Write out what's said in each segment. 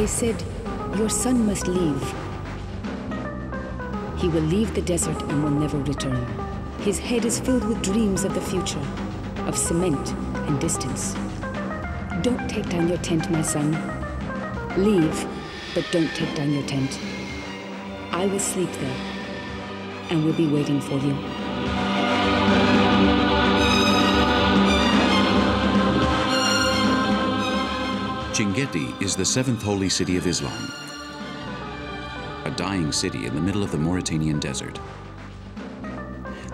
They said, your son must leave. He will leave the desert and will never return. His head is filled with dreams of the future, of cement and distance. Don't take down your tent, my son. Leave, but don't take down your tent. I will sleep there, and will be waiting for you. Chinguetti is the seventh holy city of Islam, a dying city in the middle of the Mauritanian desert.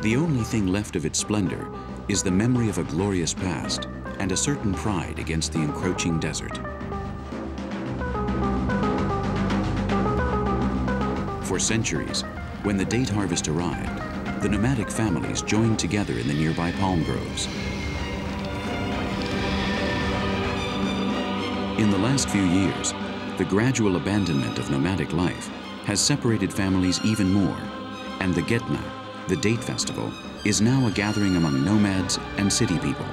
The only thing left of its splendor is the memory of a glorious past and a certain pride against the encroaching desert. For centuries, when the date harvest arrived, the nomadic families joined together in the nearby palm groves. In the last few years, the gradual abandonment of nomadic life has separated families even more, and the Getna, the date festival, is now a gathering among nomads and city people,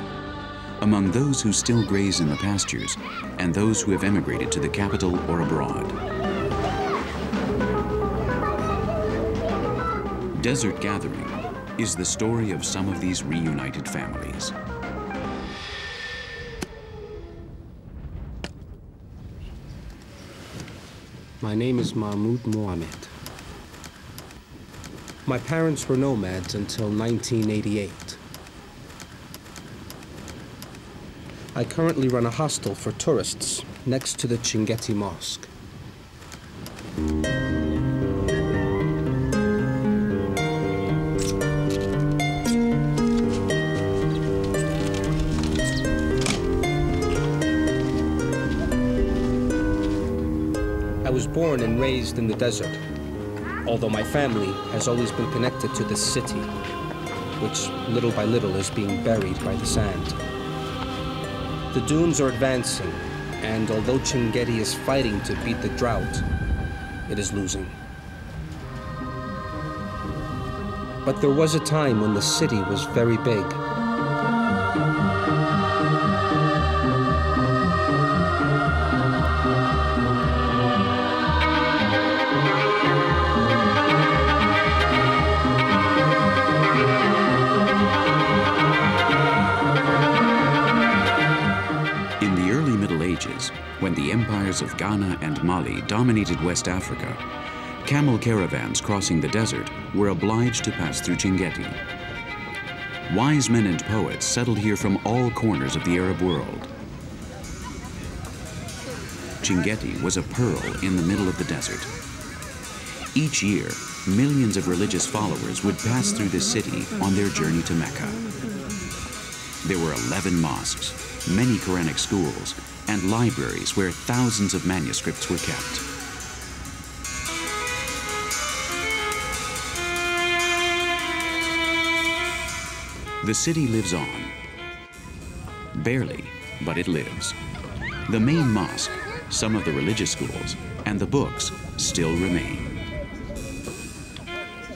among those who still graze in the pastures and those who have emigrated to the capital or abroad. Desert Gathering is the story of some of these reunited families. My name is Mahmoud Mohamed. My parents were nomads until 1988. I currently run a hostel for tourists next to the Chinguetti Mosque. I was born and raised in the desert, although my family has always been connected to this city, which little by little is being buried by the sand. The dunes are advancing, and although Chinguetti is fighting to beat the drought, it is losing. But there was a time when the city was very big. When the empires of Ghana and Mali dominated West Africa, camel caravans crossing the desert were obliged to pass through Chinguetti. Wise men and poets settled here from all corners of the Arab world. Chinguetti was a pearl in the middle of the desert. Each year, millions of religious followers would pass through this city on their journey to Mecca. There were 11 mosques, many Quranic schools, and libraries where thousands of manuscripts were kept. The city lives on. Barely, but it lives. The main mosque, some of the religious schools, and the books still remain.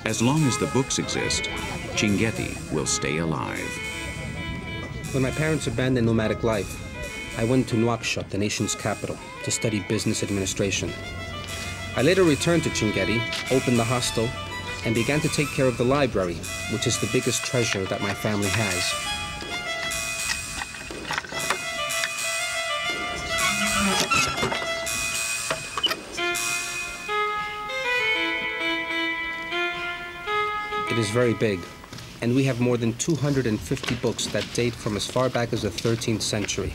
As long as the books exist, Chinguetti will stay alive. When my parents abandoned nomadic life, I went to Nouakchott, the nation's capital, to study business administration. I later returned to Chinguetti, opened the hostel, and began to take care of the library, which is the biggest treasure that my family has. It is very big, and we have more than 250 books that date from as far back as the 13th century.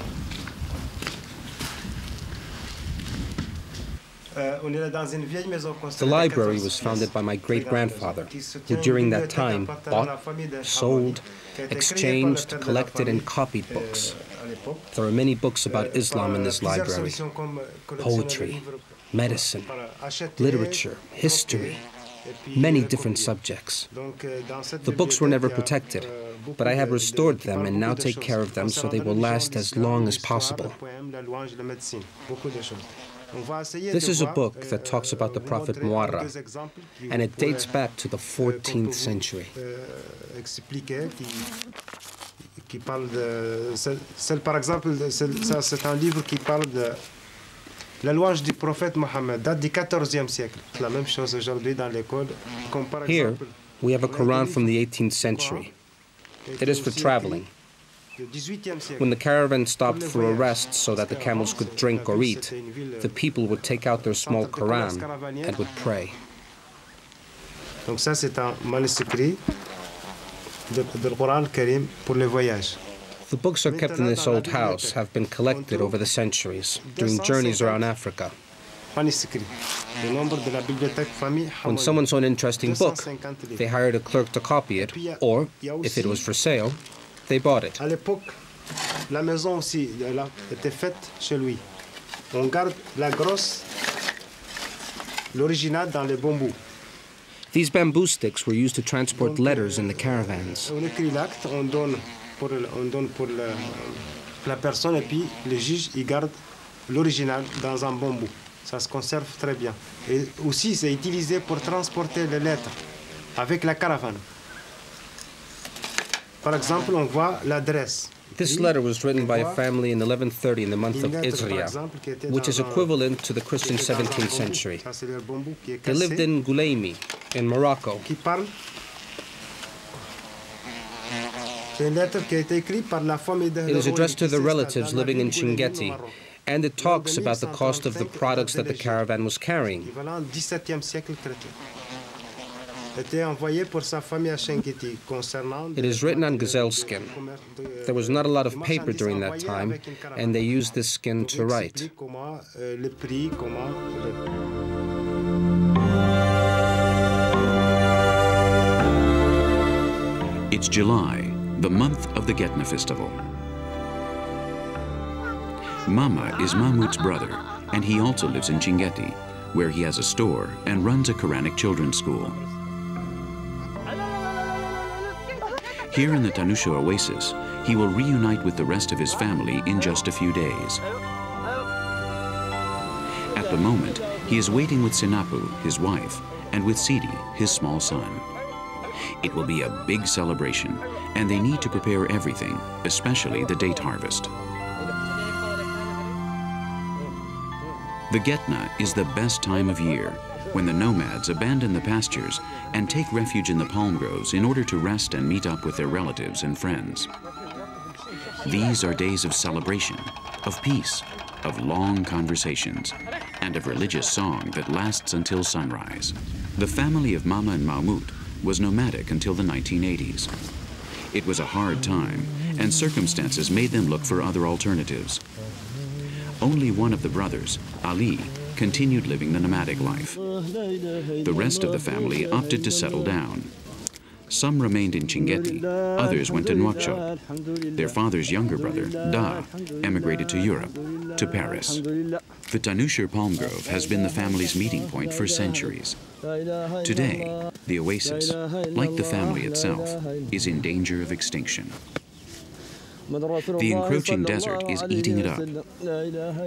The library was founded by my great-grandfather, who during that time bought, sold, exchanged, collected, and copied books. There are many books about Islam in this library: poetry, medicine, literature, history, many different subjects. The books were never protected, but I have restored them and now take care of them so they will last as long as possible. This is a book that talks about the Prophet Muarra, and it dates back to the 14th century. La louange du prophète Mohammed date du XIVe siècle. La même chose aujourd'hui dans l'école. Here, we have a Quran from the 18th century. It is for traveling. When the caravan stopped for a rest so that the camels could drink or eat, the people would take out their small Quran and would pray. Donc ça, c'est un manuscrit du Coran Karim pour les voyages. The books are kept in this old house, have been collected over the centuries during journeys around Africa. When someone saw an interesting book, they hired a clerk to copy it, or, if it was for sale, they bought it. À l'époque, la maison aussi était faite chez lui. On garde la grosse, l'original dans les bambous. These bamboo sticks were used to transport letters in the caravans. On écrit l'acte, on donne pour la personne et puis le juge il garde l'original dans un bambou. Ça se conserve très bien. Et aussi c'est utilisé pour transporter les lettres avec la caravane. Par exemple, on voit l'adresse. This letter was written by a family in 1130 in the month of Isria, which is equivalent to the Christian 17th century. They lived in Gulaimi, in Morocco. It is addressed to the relatives living in Chinguetti, and it talks about the cost of the products that the caravan was carrying. It is written on gazelle skin. There was not a lot of paper during that time, and they used this skin to write. It's July, the month of the Getna festival. Mama is Mahmoud's brother, and he also lives in Chinguetti, where he has a store and runs a Quranic children's school. Here in the Tanusha oasis, he will reunite with the rest of his family in just a few days. At the moment, he is waiting with Sinapu, his wife, and with Sidi, his small son. It will be a big celebration, and they need to prepare everything, especially the date harvest. The Getna is the best time of year, when the nomads abandon the pastures and take refuge in the palm groves in order to rest and meet up with their relatives and friends. These are days of celebration, of peace, of long conversations, and of religious song that lasts until sunrise. The family of Mama and Mahmoud was nomadic until the 1980s. It was a hard time, and circumstances made them look for other alternatives. Only one of the brothers, Ali, continued living the nomadic life. The rest of the family opted to settle down. Some remained in Chinguetti, others went to Nouakchott. Their father's younger brother, Da, emigrated to Europe, to Paris. The Tanusha palm grove has been the family's meeting point for centuries. Today, the oasis, like the family itself, is in danger of extinction. The encroaching desert is eating it up,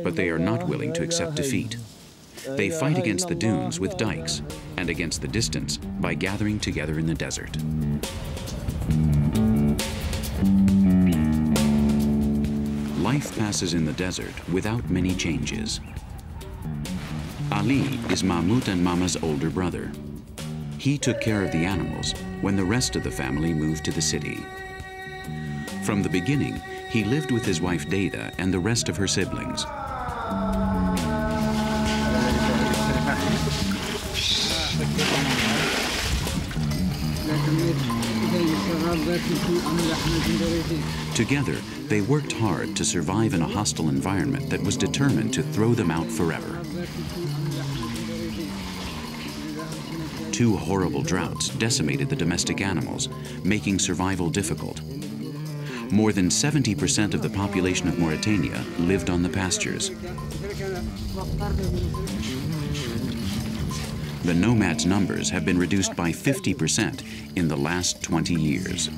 but they are not willing to accept defeat. They fight against the dunes with dikes and against the distance by gathering together in the desert. Life passes in the desert without many changes. Ali is Mahmoud and Mama's older brother. He took care of the animals when the rest of the family moved to the city. From the beginning, he lived with his wife Deida and the rest of her siblings. Together, they worked hard to survive in a hostile environment that was determined to throw them out forever. 2 horrible droughts decimated the domestic animals, making survival difficult. More than 70% of the population of Mauritania lived on the pastures. The nomads' numbers have been reduced by 50% in the last 20 years.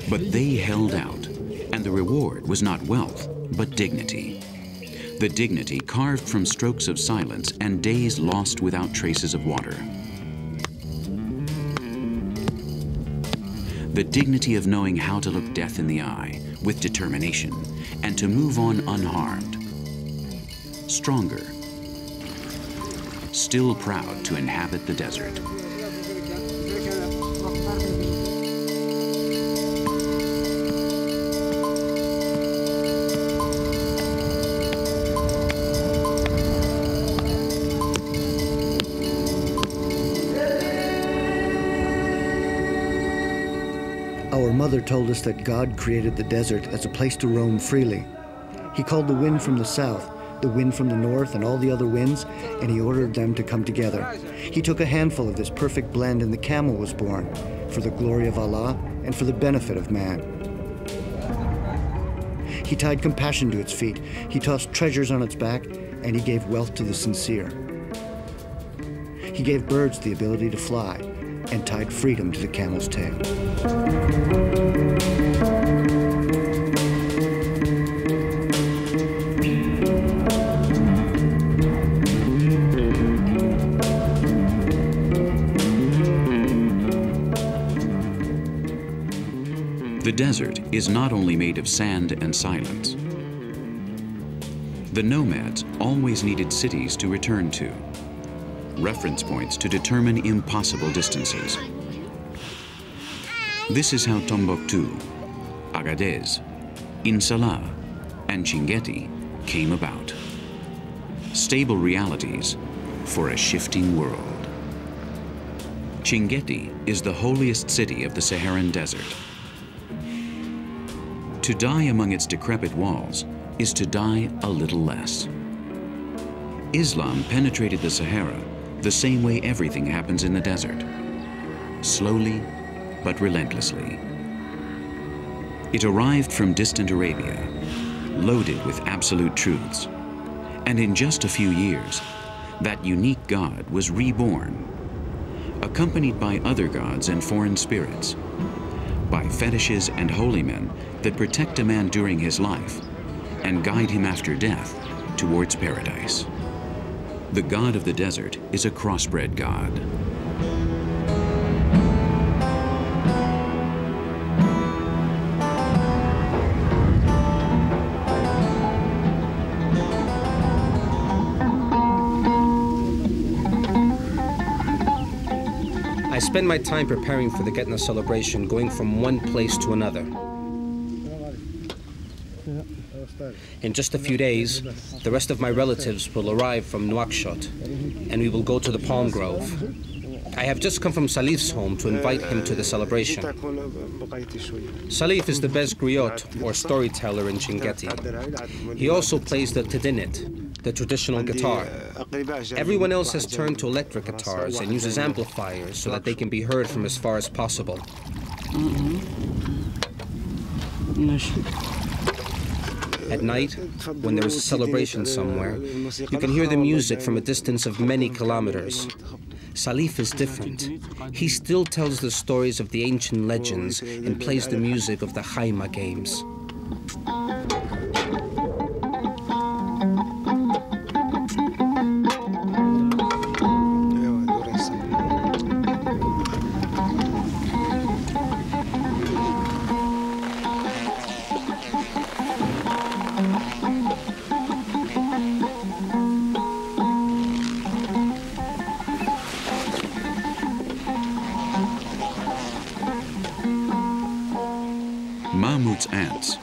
But they held out, and the reward was not wealth, but dignity. The dignity carved from strokes of silence and days lost without traces of water. The dignity of knowing how to look death in the eye with determination and to move on unharmed, stronger, still proud to inhabit the desert. Our mother told us that God created the desert as a place to roam freely. He called the wind from the south, the wind from the north, and all the other winds, and he ordered them to come together. He took a handful of this perfect blend, and the camel was born, for the glory of Allah and for the benefit of man. He tied compassion to its feet, he tossed treasures on its back, and he gave wealth to the sincere. He gave birds the ability to fly, and tied freedom to the camel's tail. The desert is not only made of sand and silence. The nomads always needed cities to return to, reference points to determine impossible distances. This is how Tombouctou, Agadez, Insalah, and Chinguetti came about. Stable realities for a shifting world. Chinguetti is the holiest city of the Saharan desert. To die among its decrepit walls is to die a little less. Islam penetrated the Sahara the same way everything happens in the desert, slowly but relentlessly. It arrived from distant Arabia, loaded with absolute truths, and in just a few years, that unique God was reborn, accompanied by other gods and foreign spirits, by fetishes and holy men that protect a man during his life and guide him after death towards paradise. The God of the desert is a crossbred God. I spend my time preparing for the Getna celebration, going from one place to another. In just a few days, the rest of my relatives will arrive from Nouakchott, and we will go to the palm grove. I have just come from Salif's home to invite him to the celebration. Salif is the best griot, or storyteller, in Chinguetti. He also plays the tedinit, the traditional guitar. Everyone else has turned to electric guitars and uses amplifiers so that they can be heard from as far as possible. At night, when there is a celebration somewhere, you can hear the music from a distance of many kilometers. Salif is different. He still tells the stories of the ancient legends and plays the music of the Haima games. Mahmoud's aunts,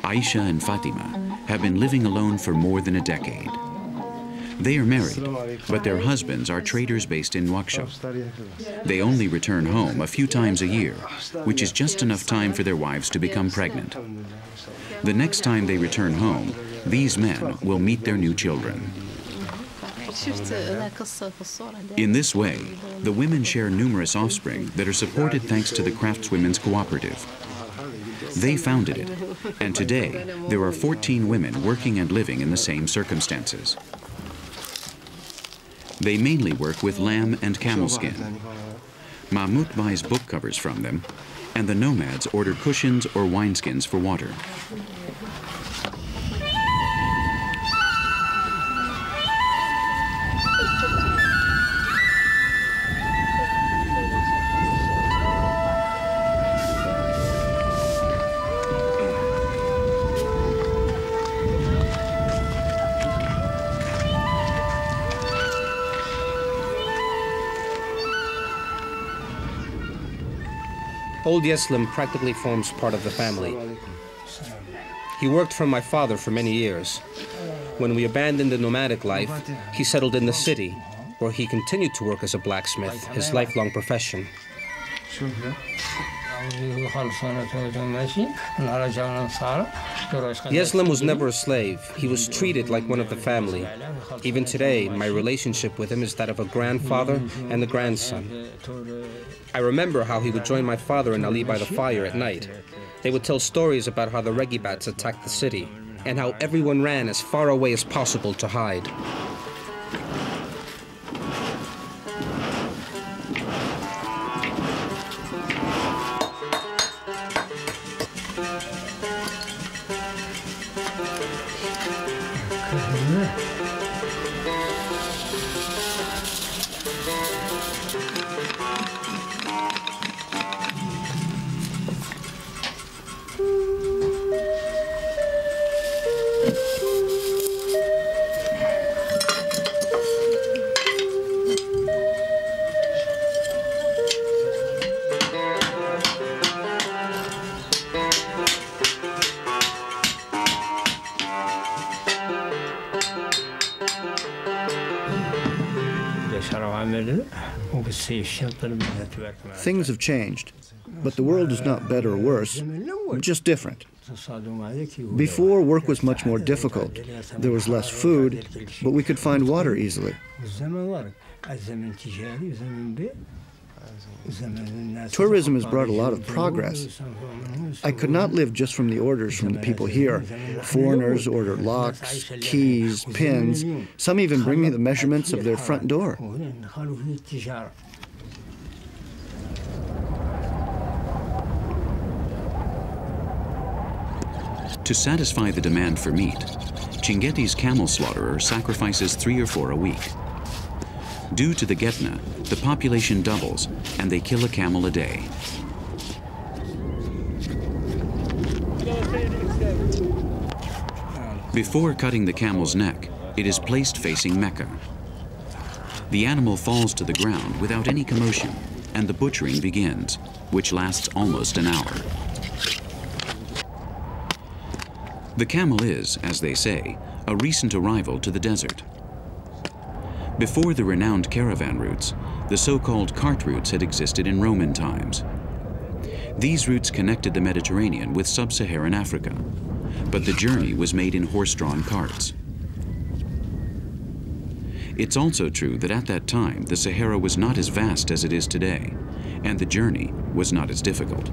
Aisha and Fatima, have been living alone for more than a decade. They are married, but their husbands are traders based in Nouakchott. They only return home a few times a year, which is just enough time for their wives to become pregnant. The next time they return home, these men will meet their new children. In this way, the women share numerous offspring that are supported thanks to the Craftswomen's Cooperative. They founded it, and today there are 14 women working and living in the same circumstances. They mainly work with lamb and camel skin. Mahmoud buys book covers from them, and the nomads order cushions or wineskins for water. Old Yeslim practically forms part of the family. He worked for my father for many years. When we abandoned the nomadic life, he settled in the city, where he continued to work as a blacksmith, his lifelong profession. Yeslim was never a slave. He was treated like one of the family. Even today, my relationship with him is that of a grandfather and a grandson. I remember how he would join my father and Ali by the fire at night. They would tell stories about how the Regibats attacked the city, and how everyone ran as far away as possible to hide. Things have changed, but the world is not better or worse, just different. Before, work was much more difficult. There was less food, but we could find water easily. Tourism has brought a lot of progress. I could not live just from the orders from the people here. Foreigners order locks, keys, pins. Some even bring me the measurements of their front door. To satisfy the demand for meat, Chinguetti's camel slaughterer sacrifices 3 or 4 a week. Due to the Getna, the population doubles, and they kill a camel a day. Before cutting the camel's neck, it is placed facing Mecca. The animal falls to the ground without any commotion, and the butchering begins, which lasts almost an hour. The camel is, as they say, a recent arrival to the desert. Before the renowned caravan routes, the so-called cart routes had existed in Roman times. These routes connected the Mediterranean with sub-Saharan Africa, but the journey was made in horse-drawn carts. It's also true that at that time, the Sahara was not as vast as it is today, and the journey was not as difficult.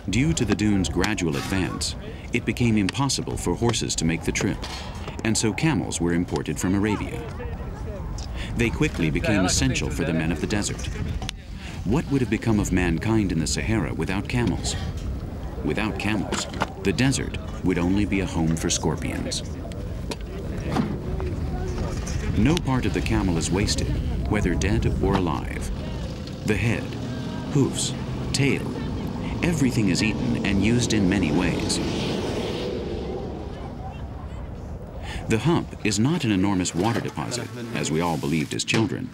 Due to the dunes' gradual advance, it became impossible for horses to make the trip, and so camels were imported from Arabia. They quickly became essential for the men of the desert. What would have become of mankind in the Sahara without camels? Without camels, the desert would only be a home for scorpions. No part of the camel is wasted, whether dead or alive. The head, hoofs, tail, everything is eaten and used in many ways. The hump is not an enormous water deposit, as we all believed as children,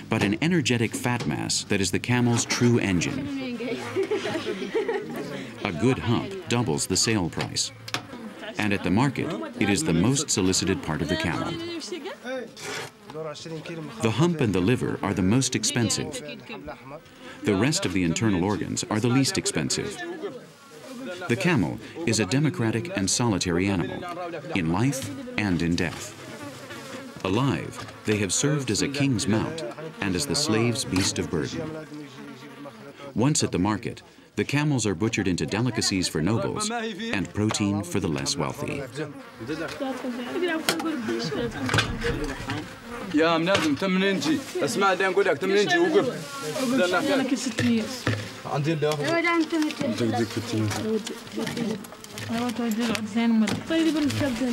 but an energetic fat mass that is the camel's true engine. A good hump doubles the sale price, and at the market, it is the most solicited part of the camel. The hump and the liver are the most expensive. The rest of the internal organs are the least expensive. The camel is a democratic and solitary animal, in life and in death. Alive, they have served as a king's mount and as the slave's beast of burden. Once at the market, the camels are butchered into delicacies for nobles and protein for the less wealthy. يا منادم 8 انجي اسمع دي نقول لك 8 انجي وقف عندي اللي اخذ انت بدك كتير ايوه تودي العدسان طيب بالكبده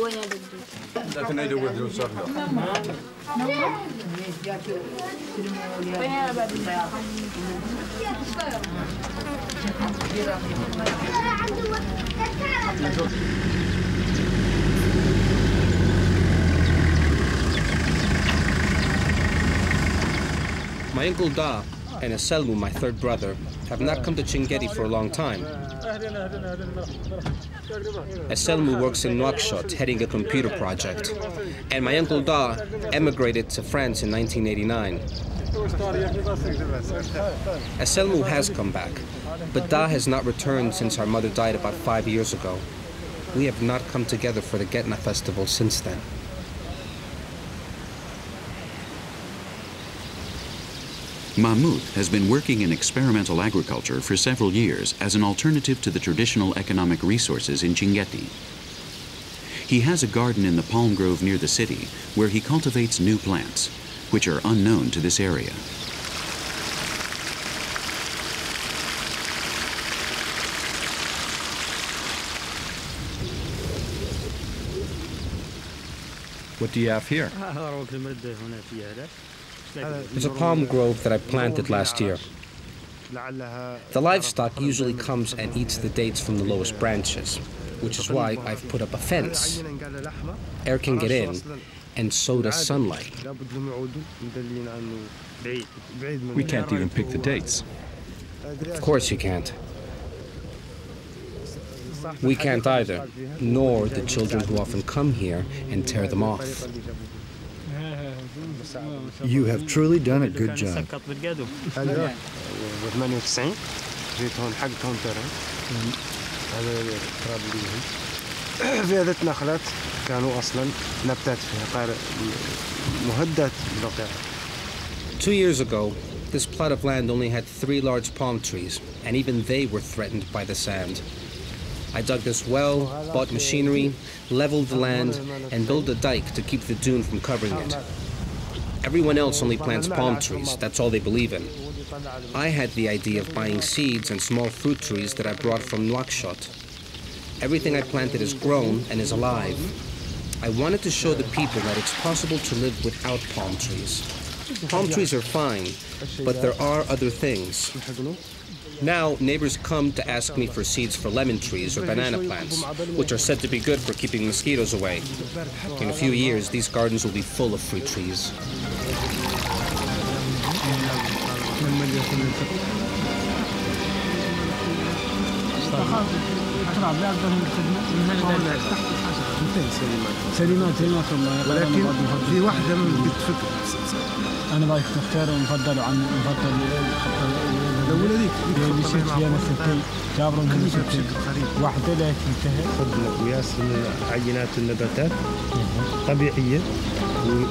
وين بدي لكن هيدا ودي وصار My uncle Da and Eselmu, my third brother, have not come to Chinguetti for a long time. Eselmu works in Nouakchott, heading a computer project, and my uncle Da emigrated to France in 1989. Eselmu has come back, but Da has not returned since our mother died about 5 years ago. We have not come together for the Getna festival since then. Mahmoud has been working in experimental agriculture for several years as an alternative to the traditional economic resources in Chinguetti. He has a garden in the palm grove near the city where he cultivates new plants, which are unknown to this area. What do you have here? There's a palm grove that I planted last year. The livestock usually comes and eats the dates from the lowest branches, which is why I've put up a fence. Air can get in, and so does sunlight. We can't even pick the dates. Of course you can't. We can't either, nor the children who often come here and tear them off. You have truly done a good job. Two years ago, this plot of land only had 3 large palm trees, and even they were threatened by the sand. I dug this well, bought machinery, leveled the land, and built a dike to keep the dune from covering it. Everyone else only plants palm trees, that's all they believe in. I had the idea of buying seeds and small fruit trees that I brought from Nouakchott. Everything I planted is grown and is alive. I wanted to show the people that it's possible to live without palm trees. Palm trees are fine, but there are other things. Now, neighbors come to ask me for seeds for lemon trees or banana plants, which are said to be good for keeping mosquitoes away. In a few years, these gardens will be full of fruit trees. أنا بايك تختار مفضل عن مفضل الأولى اللي شفت فيها نفسي جابرهم من نفسي واحدة لا تنتهي خذ قياس من عينات النباتات طبيعية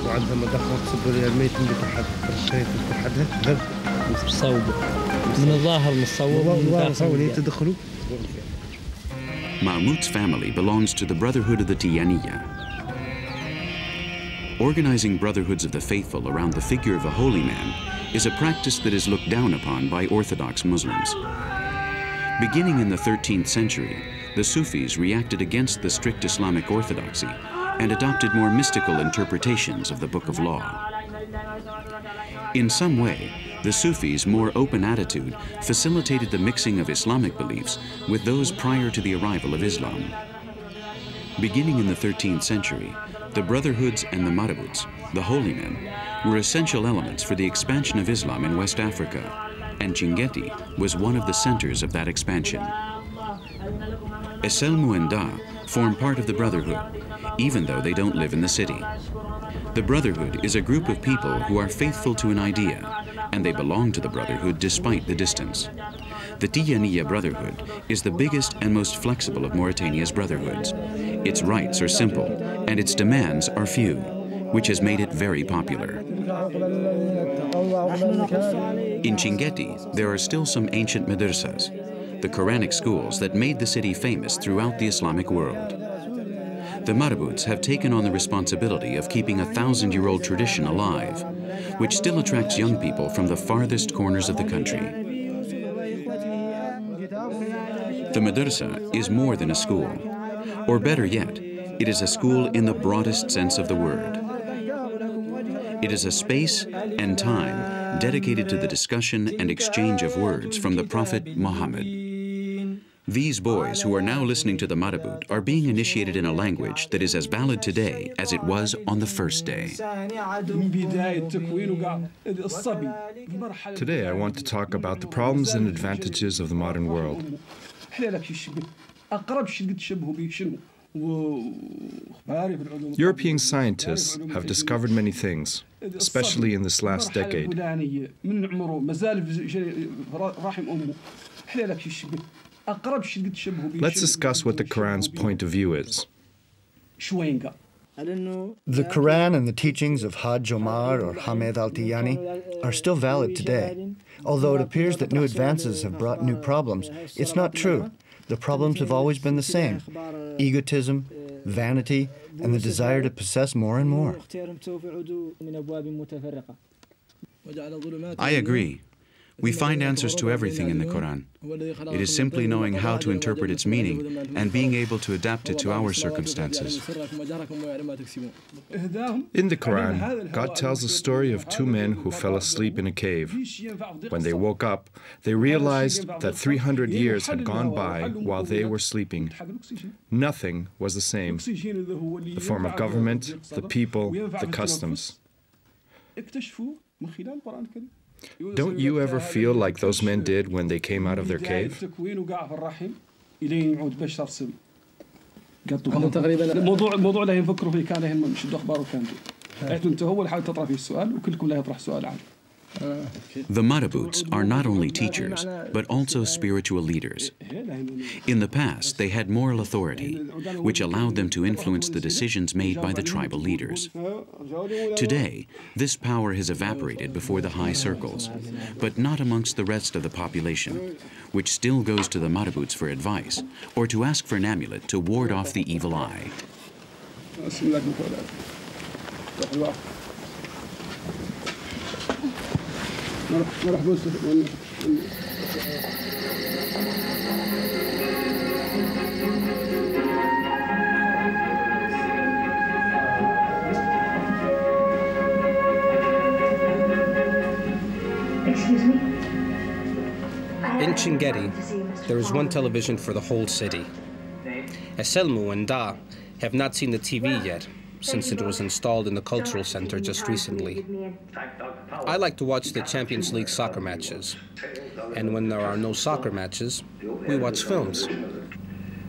وعندها مضخات صبر الميت اللي تحت الشيء تحتها ذب مصوب من الظاهر مصوب تدخلوا. Mahmoud's family belongs to the Brotherhood of the Tijaniya. Organizing brotherhoods of the faithful around the figure of a holy man is a practice that is looked down upon by Orthodox Muslims. Beginning in the 13th century, the Sufis reacted against the strict Islamic orthodoxy and adopted more mystical interpretations of the Book of Law. In some way, the Sufis' more open attitude facilitated the mixing of Islamic beliefs with those prior to the arrival of Islam. Beginning in the 13th century, the Brotherhoods and the Marabouts, the holy men, were essential elements for the expansion of Islam in West Africa, and Chinguetti was one of the centers of that expansion. Eselmu and Da form part of the Brotherhood, even though they don't live in the city. The Brotherhood is a group of people who are faithful to an idea, and they belong to the Brotherhood despite the distance. The Tijaniya Brotherhood is the biggest and most flexible of Mauritania's brotherhoods. Its rights are simple, and its demands are few, which has made it very popular. In Chinguetti, there are still some ancient madrasas, the Quranic schools that made the city famous throughout the Islamic world. The Marabouts have taken on the responsibility of keeping a 1,000-year-old tradition alive, which still attracts young people from the farthest corners of the country. The madrasa is more than a school, or better yet, it is a school in the broadest sense of the word. It is a space and time dedicated to the discussion and exchange of words from the Prophet Muhammad. These boys who are now listening to the marabut are being initiated in a language that is as valid today as it was on the first day. Today I want to talk about the problems and advantages of the modern world. European scientists have discovered many things, especially in this last decade. Let's discuss what the Quran's point of view is. The Quran and the teachings of Hajj Omar or Hamed Al-Tijani are still valid today. Although it appears that new advances have brought new problems, it's not true. The problems have always been the same: egotism, vanity, and the desire to possess more and more. I agree. We find answers to everything in the Quran. It is simply knowing how to interpret its meaning and being able to adapt it to our circumstances. In the Quran, God tells the story of two men who fell asleep in a cave. When they woke up, they realized that 300 years had gone by while they were sleeping. Nothing was the same. The form of government, the people, the customs. Don't you ever feel like those men did when they came out of their cave? The marabuts are not only teachers, but also spiritual leaders. In the past, they had moral authority, which allowed them to influence the decisions made by the tribal leaders. Today, this power has evaporated before the high circles, but not amongst the rest of the population, which still goes to the marabuts for advice or to ask for an amulet to ward off the evil eye. Excuse me? In Chingeti, there is one television for the whole city. Eselmu and Da have not seen the TV yet, since it was installed in the cultural center just recently. I like to watch the Champions League soccer matches, and when there are no soccer matches, we watch films.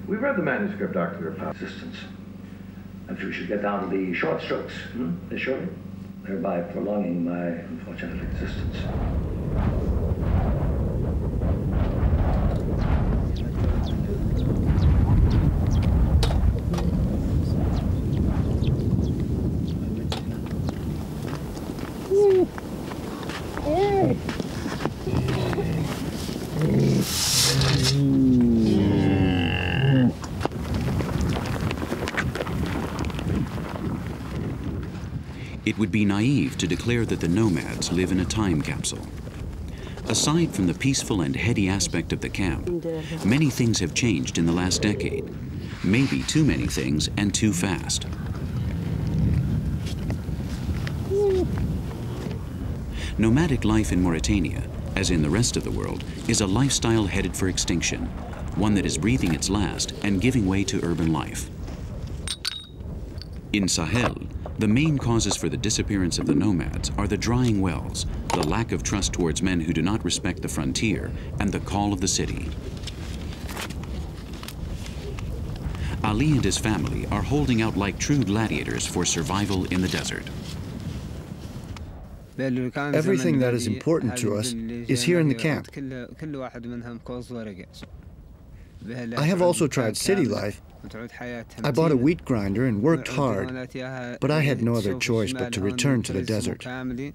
We read the manuscript, Dr. Assistance. If we should get down to the short strokes, surely, thereby prolonging my unfortunate existence. It would be naive to declare that the nomads live in a time capsule. Aside from the peaceful and heady aspect of the camp, many things have changed in the last decade. Maybe too many things and too fast. Nomadic life in Mauritania, as in the rest of the world, is a lifestyle headed for extinction, one that is breathing its last and giving way to urban life. In Sahel, the main causes for the disappearance of the nomads are the drying wells, the lack of trust towards men who do not respect the frontier, and the call of the city. Ali and his family are holding out like true gladiators for survival in the desert. Everything that is important to us is here in the camp. I have also tried city life. I bought a wheat grinder and worked hard, but I had no other choice but to return to the desert. I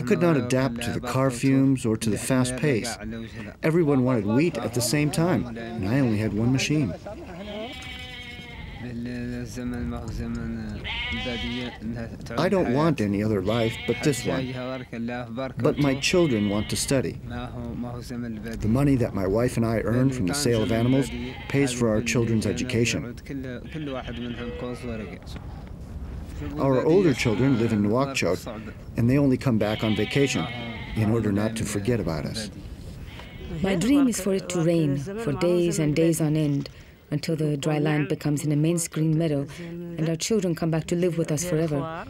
could not adapt to the car fumes or to the fast pace. Everyone wanted wheat at the same time, and I only had one machine. I don't want any other life but this one. But my children want to study. The money that my wife and I earn from the sale of animals pays for our children's education. Our older children live in Nouakchott, and they only come back on vacation in order not to forget about us. My dream is for it to rain for days and days on end, until the dry land becomes an immense green meadow and our children come back to live with us forever.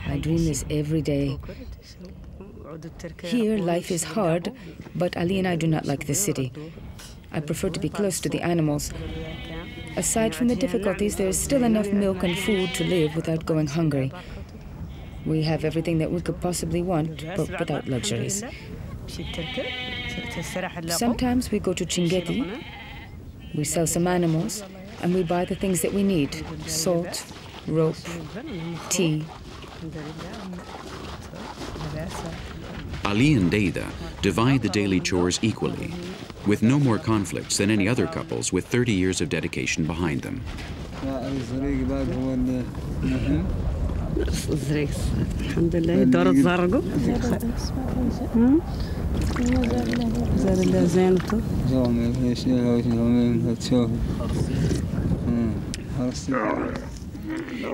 I dream this every day. Here, life is hard, but Ali and I do not like the city. I prefer to be close to the animals. Aside from the difficulties, there is still enough milk and food to live without going hungry. We have everything that we could possibly want, but without luxuries. Sometimes we go to Chingeti, we sell some animals, and we buy the things that we need: salt, rope, tea. Ali and Deida divide the daily chores equally, with no more conflicts than any other couples with 30 years of dedication behind them.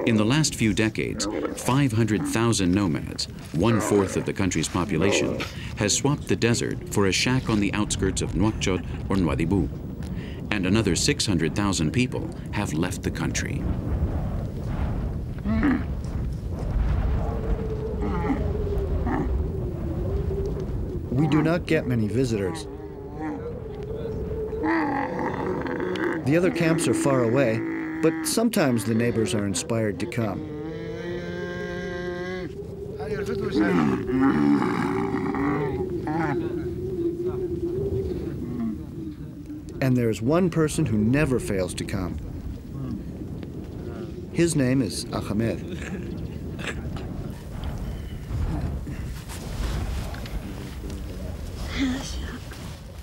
In the last few decades, 500,000 nomads, 1/4 of the country's population, has swapped the desert for a shack on the outskirts of Nouakchott or Nouadhibou. And another 600,000 people have left the country. We do not get many visitors. The other camps are far away, but sometimes the neighbors are inspired to come. And there's one person who never fails to come. His name is Ahmed.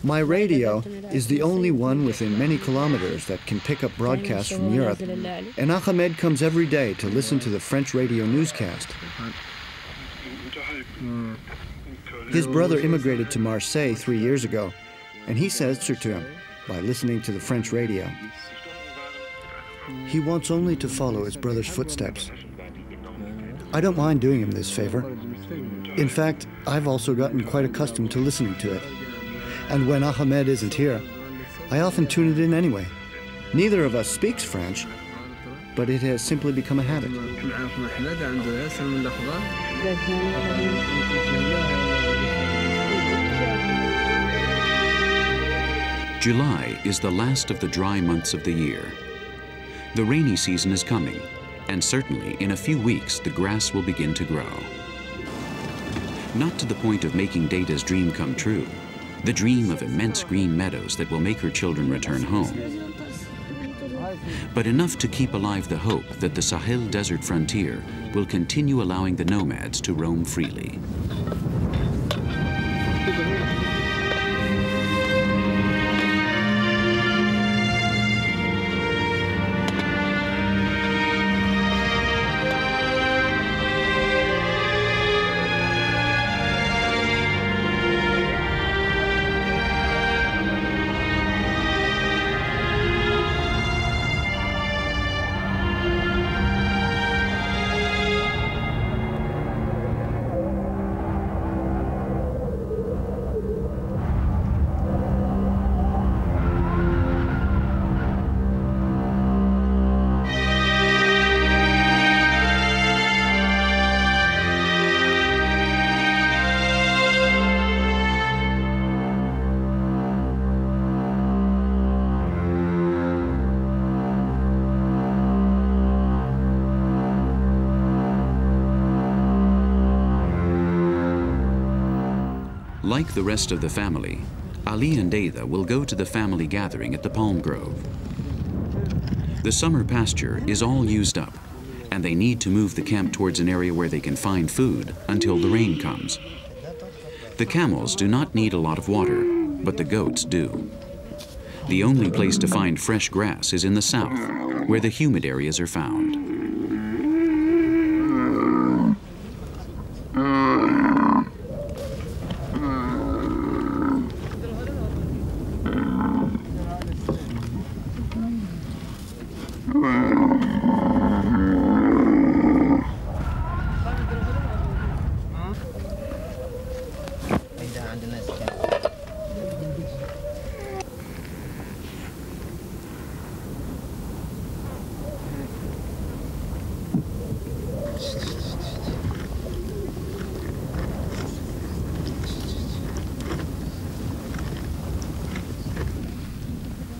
My radio is the only one within many kilometers that can pick up broadcasts from Europe, and Ahmed comes every day to listen to the French radio newscast. His brother immigrated to Marseille 3 years ago, and he says to him by listening to the French radio. He wants only to follow his brother's footsteps. I don't mind doing him this favor. In fact, I've also gotten quite accustomed to listening to it. And when Ahmed isn't here, I often tune it in anyway. Neither of us speaks French, but it has simply become a habit. July is the last of the dry months of the year. The rainy season is coming, and certainly in a few weeks the grass will begin to grow. Not to the point of making Deida's dream come true, the dream of immense green meadows that will make her children return home, but enough to keep alive the hope that the Sahel desert frontier will continue allowing the nomads to roam freely. Like the rest of the family, Ali and Deida will go to the family gathering at the palm grove. The summer pasture is all used up, and they need to move the camp towards an area where they can find food until the rain comes. The camels do not need a lot of water, but the goats do. The only place to find fresh grass is in the south, where the humid areas are found.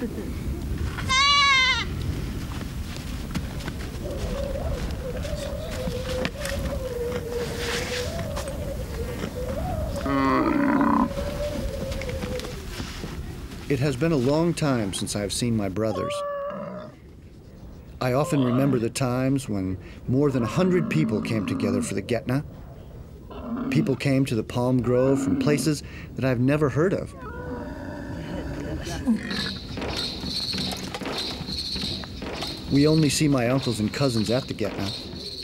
It has been a long time since I have seen my brothers. I often remember the times when more than 100 people came together for the Getna. People came to the palm grove from places that I've never heard of. We only see my uncles and cousins at the Getna,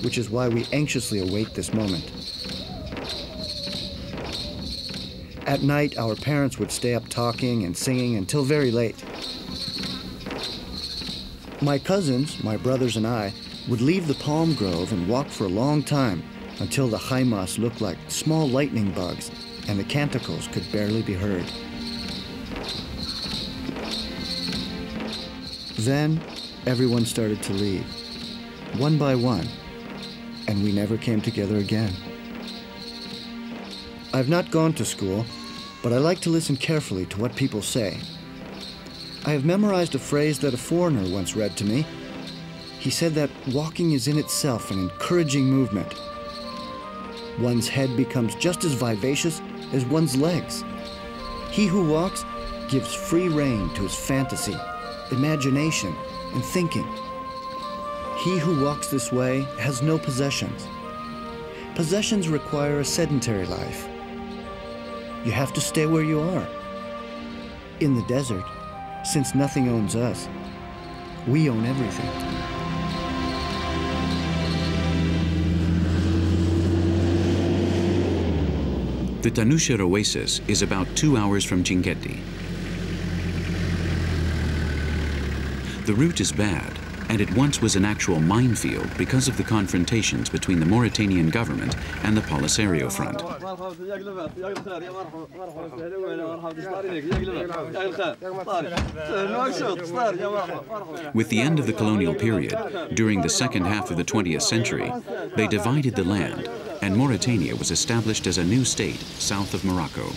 which is why we anxiously await this moment. At night, our parents would stay up talking and singing until very late. My cousins, my brothers and I, would leave the palm grove and walk for a long time until the haimas looked like small lightning bugs and the canticles could barely be heard. Then, everyone started to leave, one by one, and we never came together again. I've not gone to school, but I like to listen carefully to what people say. I have memorized a phrase that a foreigner once read to me. He said that walking is in itself an encouraging movement. One's head becomes just as vivacious as one's legs. He who walks gives free rein to his fantasy, imagination, and thinking. He who walks this way has no possessions. Possessions require a sedentary life. You have to stay where you are. In the desert, since nothing owns us, we own everything. The Tanushir Oasis is about 2 hours from Chinguetti. The route is bad, and it once was an actual minefield because of the confrontations between the Mauritanian government and the Polisario Front. With the end of the colonial period, during the second half of the 20th century, they divided the land, and Mauritania was established as a new state south of Morocco.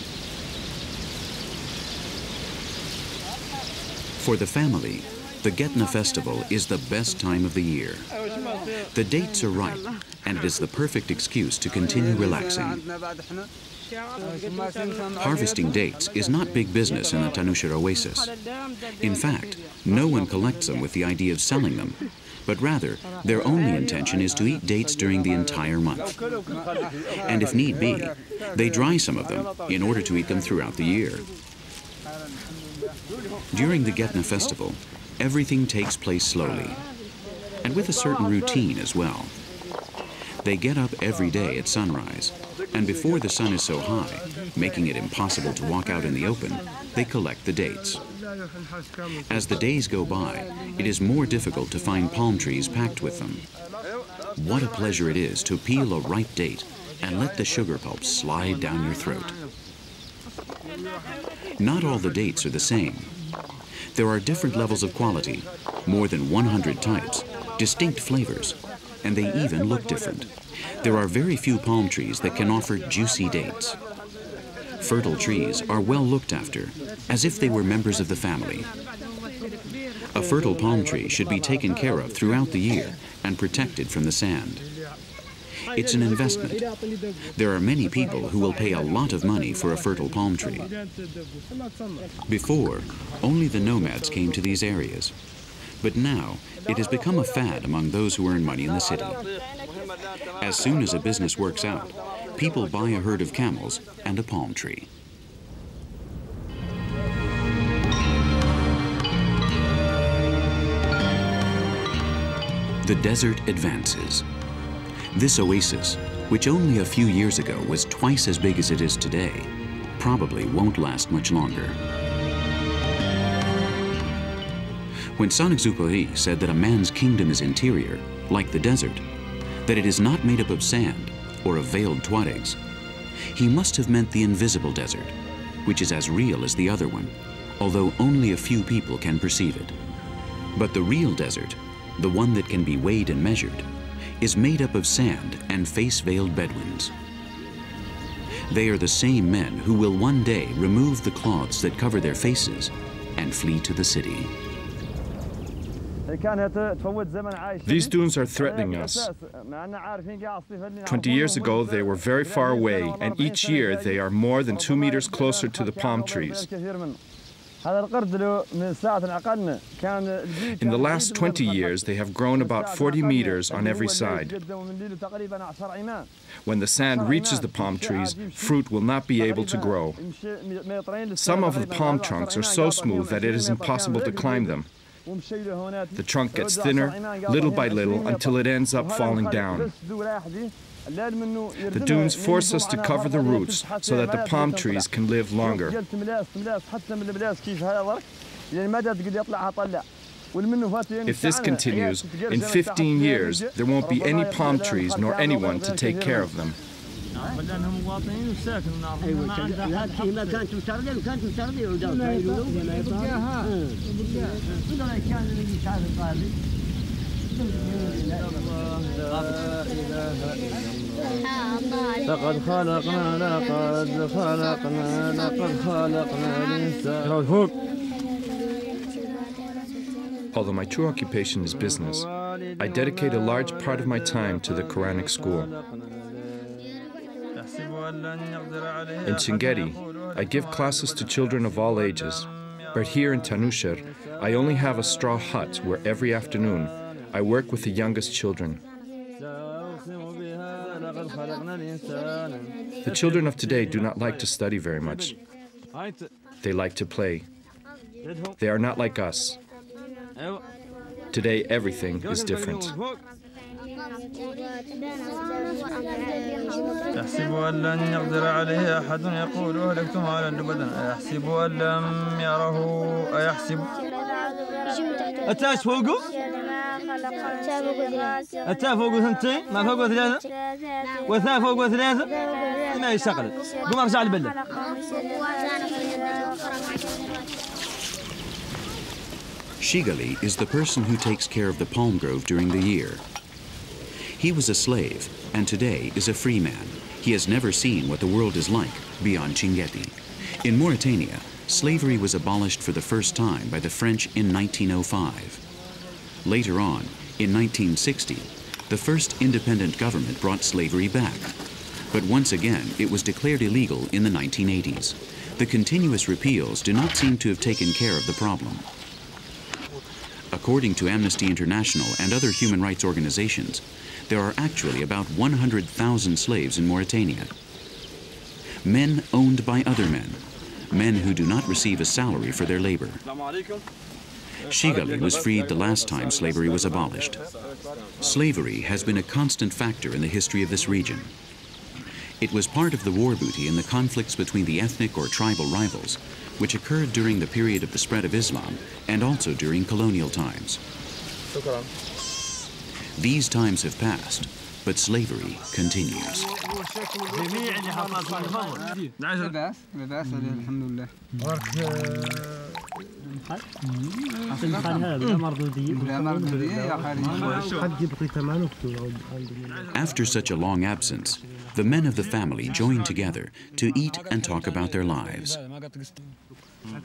For the family, the Getna festival is the best time of the year. The dates are ripe, and it is the perfect excuse to continue relaxing. Harvesting dates is not big business in the Tanushir Oasis. In fact, no one collects them with the idea of selling them, but rather, their only intention is to eat dates during the entire month. And if need be, they dry some of them in order to eat them throughout the year. During the Getna festival, everything takes place slowly, and with a certain routine as well. They get up every day at sunrise, and before the sun is so high, making it impossible to walk out in the open, they collect the dates. As the days go by, it is more difficult to find palm trees packed with them. What a pleasure it is to peel a ripe date and let the sugar pulp slide down your throat. Not all the dates are the same. There are different levels of quality, more than 100 types, distinct flavors, and they even look different. There are very few palm trees that can offer juicy dates. Fertile trees are well looked after, as if they were members of the family. A fertile palm tree should be taken care of throughout the year and protected from the sand. It's an investment. There are many people who will pay a lot of money for a fertile palm tree. Before, only the nomads came to these areas. But now, it has become a fad among those who earn money in the city. As soon as a business works out, people buy a herd of camels and a palm tree. The desert advances. This oasis, which only a few years ago was twice as big as it is today, probably won't last much longer. When Saint-Exupéry said that a man's kingdom is interior, like the desert, that it is not made up of sand or of veiled Tuaregs, he must have meant the invisible desert, which is as real as the other one, although only a few people can perceive it. But the real desert, the one that can be weighed and measured, is made up of sand and face-veiled Bedouins. They are the same men who will one day remove the cloths that cover their faces and flee to the city. These dunes are threatening us. 20 years ago, they were very far away, and each year they are more than 2 meters closer to the palm trees. In the last 20 years, they have grown about 40 meters on every side. When the sand reaches the palm trees, fruit will not be able to grow. Some of the palm trunks are so smooth that it is impossible to climb them. The trunk gets thinner, little by little, until it ends up falling down. The dunes force us to cover the roots so that the palm trees can live longer. If this continues, in 15 years, there won't be any palm trees nor anyone to take care of them. Although my true occupation is business, I dedicate a large part of my time to the Quranic school. In Chinguetti, I give classes to children of all ages, but here in Tanushar, I only have a straw hut where every afternoon I work with the youngest children. The children of today do not like to study very much. They like to play. They are not like us. Today, everything is different. يحسب أن لن يقدر عليه أحد يقول أهلكت مالا لبدا يحسب أن لم يره أيحسب التاء فوقه التاء فوقه ثنتين ما فوقه ثلاثة والثاء فوقه ثلاثة ما يشتغل قوم أرجع البلة. Shigali is the person who takes care of the palm grove during the year. He was a slave, and today is a free man. He has never seen what the world is like beyond Chinguetti. In Mauritania, slavery was abolished for the first time by the French in 1905. Later on, in 1960, the first independent government brought slavery back. But once again, it was declared illegal in the 1980s. The continuous repeals do not seem to have taken care of the problem. According to Amnesty International and other human rights organizations, there are actually about 100,000 slaves in Mauritania. Men owned by other men, men who do not receive a salary for their labor. Shigali was freed the last time slavery was abolished. Slavery has been a constant factor in the history of this region. It was part of the war booty in the conflicts between the ethnic or tribal rivals, which occurred during the period of the spread of Islam and also during colonial times. These times have passed, but slavery continues. After such a long absence, the men of the family join together to eat and talk about their lives.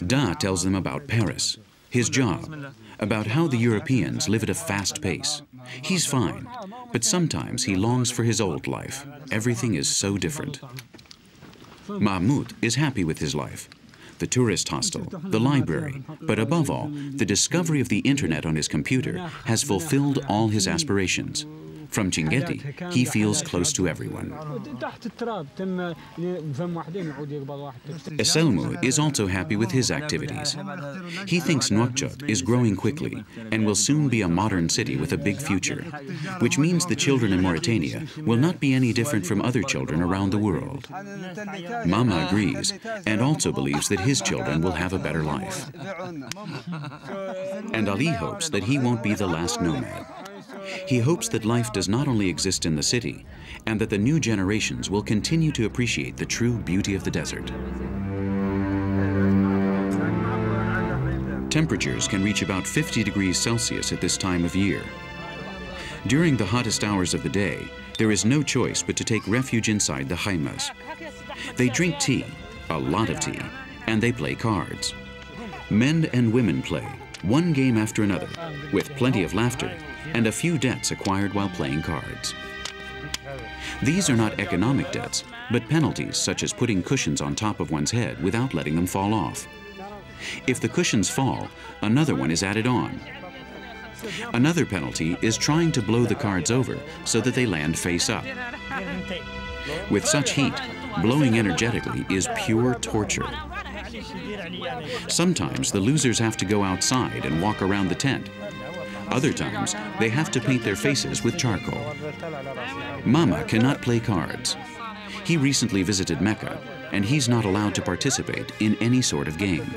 Da tells them about Paris, his job, about how the Europeans live at a fast pace. He's fine, but sometimes he longs for his old life. Everything is so different. Mahmoud is happy with his life. The tourist hostel, the library, but above all, the discovery of the internet on his computer has fulfilled all his aspirations. From Chinguetti, he feels close to everyone. Eselmu is also happy with his activities. He thinks Nouakchott is growing quickly and will soon be a modern city with a big future, which means the children in Mauritania will not be any different from other children around the world. Mama agrees and also believes that his children will have a better life. And Ali hopes that he won't be the last nomad. He hopes that life does not only exist in the city, and that the new generations will continue to appreciate the true beauty of the desert. Temperatures can reach about 50 degrees Celsius at this time of year. During the hottest hours of the day, there is no choice but to take refuge inside the khaymas. They drink tea, a lot of tea, and they play cards. Men and women play, one game after another, with plenty of laughter and a few debts acquired while playing cards. These are not economic debts, but penalties such as putting cushions on top of one's head without letting them fall off. If the cushions fall, another one is added on. Another penalty is trying to blow the cards over so that they land face up. With such heat, blowing energetically is pure torture. Sometimes the losers have to go outside and walk around the tent. Other times, they have to paint their faces with charcoal. Mama cannot play cards. He recently visited Mecca, and he's not allowed to participate in any sort of game.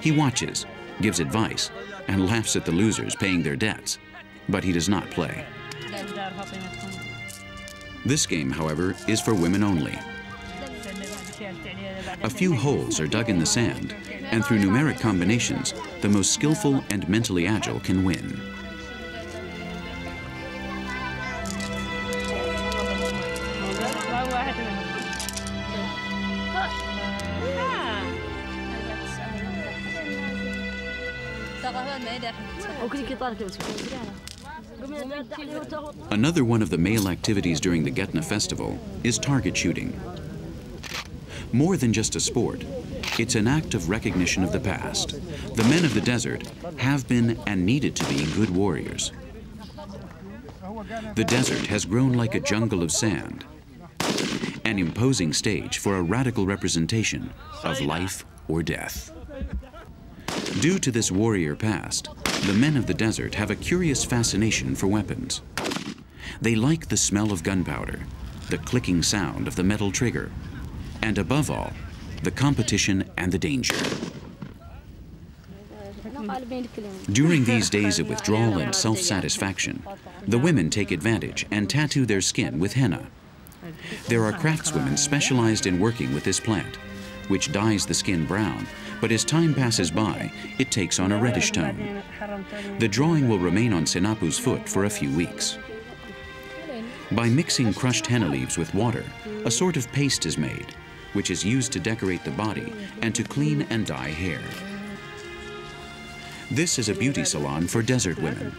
He watches, gives advice, and laughs at the losers paying their debts, but he does not play. This game, however, is for women only. A few holes are dug in the sand, and through numeric combinations, the most skillful and mentally agile can win. Another one of the male activities during the Getna festival is target shooting. More than just a sport, it's an act of recognition of the past. The men of the desert have been and needed to be good warriors. The desert has grown like a jungle of sand, an imposing stage for a radical representation of life or death. Due to this warrior past, the men of the desert have a curious fascination for weapons. They like the smell of gunpowder, the clicking sound of the metal trigger, and above all, the competition and the danger. During these days of withdrawal and self-satisfaction, the women take advantage and tattoo their skin with henna. There are craftswomen specialized in working with this plant, which dyes the skin brown, but as time passes by, it takes on a reddish tone. The drawing will remain on Senapu's foot for a few weeks. By mixing crushed henna leaves with water, a sort of paste is made, which is used to decorate the body and to clean and dye hair. This is a beauty salon for desert women.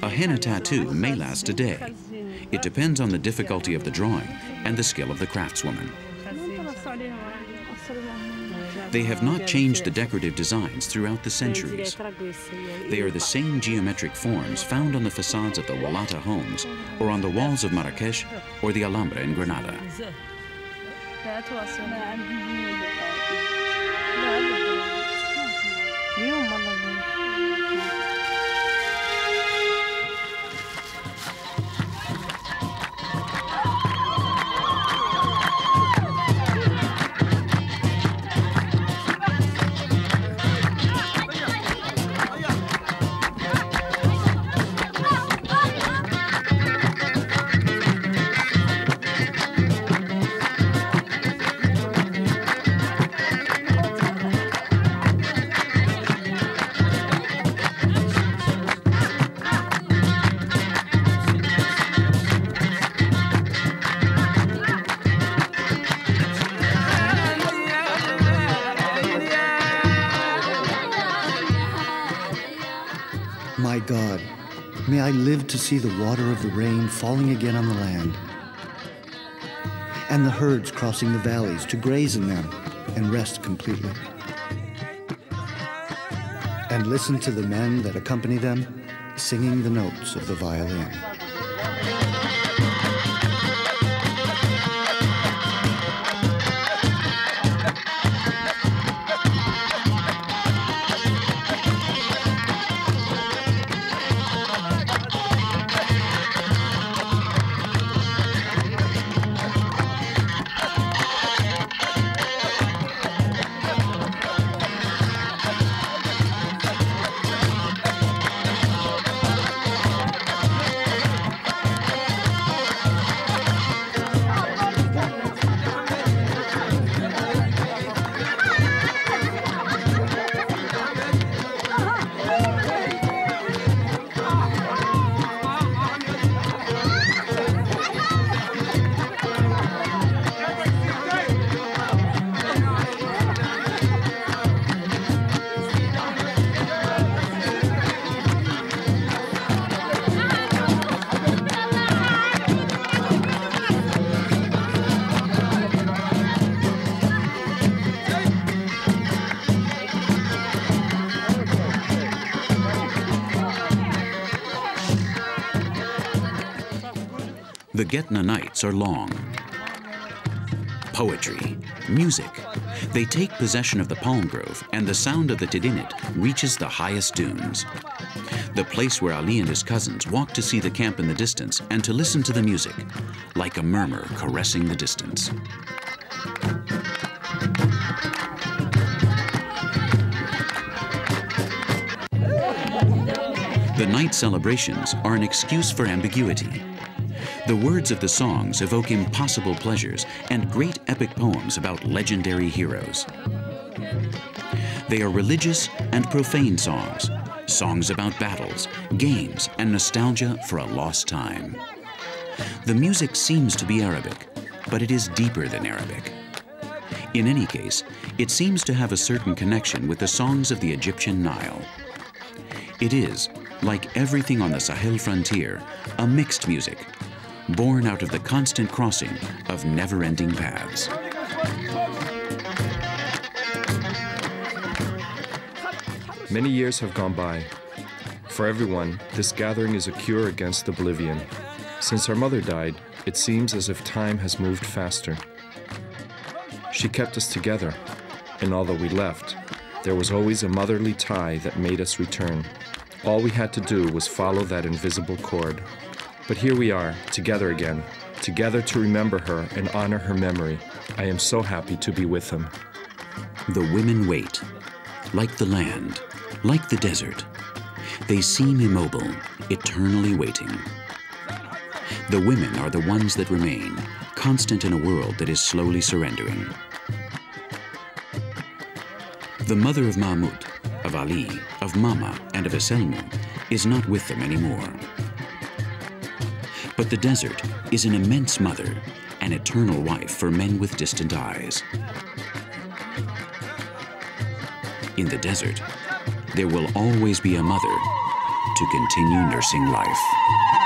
A henna tattoo may last a day. It depends on the difficulty of the drawing and the skill of the craftswoman. They have not changed the decorative designs throughout the centuries. They are the same geometric forms found on the facades of the Walata homes or on the walls of Marrakesh or the Alhambra in Granada. My God, may I live to see the water of the rain falling again on the land, and the herds crossing the valleys to graze in them and rest completely. And listen to the men that accompany them singing the notes of the violin. The Getna nights are long. Poetry, music. They take possession of the palm grove, and the sound of the Tidinit reaches the highest dunes. The place where Ali and his cousins walk to see the camp in the distance and to listen to the music, like a murmur caressing the distance. The night celebrations are an excuse for ambiguity. The words of the songs evoke impossible pleasures and great epic poems about legendary heroes. They are religious and profane songs, songs about battles, games, and nostalgia for a lost time. The music seems to be Arabic, but it is deeper than Arabic. In any case, it seems to have a certain connection with the songs of the Egyptian Nile. It is, like everything on the Sahel frontier, a mixed music, born out of the constant crossing of never-ending paths. Many years have gone by. For everyone, this gathering is a cure against oblivion. Since our mother died, it seems as if time has moved faster. She kept us together, and although we left, there was always a motherly tie that made us return. All we had to do was follow that invisible cord. But here we are, together again, together to remember her and honor her memory. I am so happy to be with them. The women wait, like the land, like the desert. They seem immobile, eternally waiting. The women are the ones that remain, constant in a world that is slowly surrendering. The mother of Mahmud, of Ali, of Mama, and of Eselmu is not with them anymore. But the desert is an immense mother, an eternal wife for men with distant eyes. In the desert, there will always be a mother to continue nursing life.